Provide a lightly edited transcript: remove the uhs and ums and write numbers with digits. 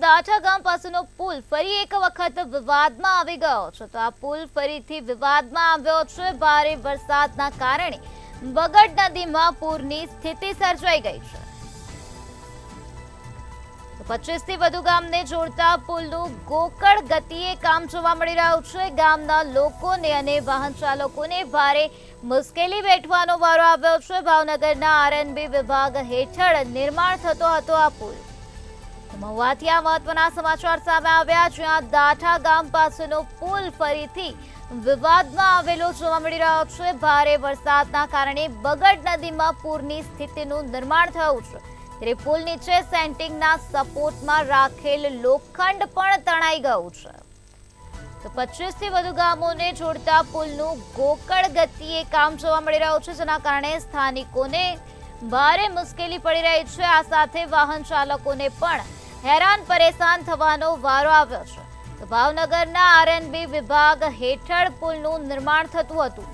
દાઠા ગામ પાસેનો પુલ ફરી એક વખત વિવાદમાં આવી ગયો છે તો આ પુલ ફરીથી વિવાદમાં આવ્યો છે। ભારે વરસાદના કારણે બગડ નદીમાં પૂરની સ્થિતિ સર્જાઈ ગઈ છે। 25 થી વધુ ગામને જોડતા પુલનું ગોકળ ગતિએ કામ જોવા મળી રહ્યું છે। ગામના લોકોને અને વાહન ચાલકોને ભારે મુશ્કેલી વેઠવાનો વારો આવ્યો છે। ભાવનગરના આરએનબી વિભાગ હેઠળ નિર્માણ થતો હતો આ પુલ। મહુવાથી આ મહત્વના સમાચાર સામે આવ્યા, જ્યાં દાઠા ગામ પાસેનો પુલ ફરીથી વિવાદમાં આવેલો જોવા મળી રહ્યો છે। ભારે વરસાદના કારણે બગડ નદીમાં પૂરની સ્થિતિનું નિર્માણ થયું છે, ત્યારે પુલ નીચે સેન્ટિંગના સપોર્ટમાં રાખેલ લોખંડ પણ તણાઈ ગયું છે। તો 25 થી વધુ ગામોને જોડતા પુલનું ગોકળ ગતિએ કામ જોવા મળી રહ્યું છે, જેના કારણે સ્થાનિકોને ભારે મુશ્કેલી પડી રહી છે। આ સાથે વાહન ચાલકોને પણ હેરાન પરેશાન થવાનો વારો આવ્યો છે। તો ભાવનગરના આરએનબી વિભાગ હેઠળ પુલનું નિર્માણ થતું હતું।